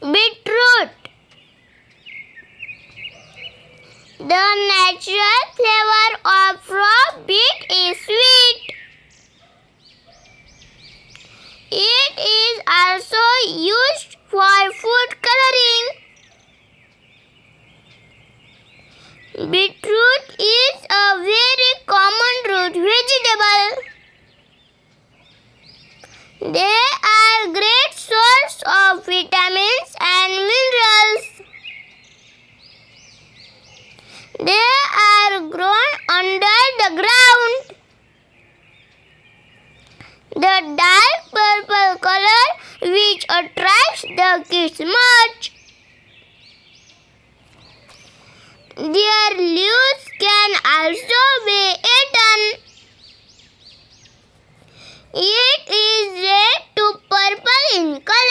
Beetroot. The natural flavor of raw beet is sweet. It is also used for food coloring. Beetroot is a very common root vegetable. They are great source of vitamins and minerals. They are grown under the ground. The dark purple color which attracts the kids much. Their leaves can also be eaten. It is red to purple in color.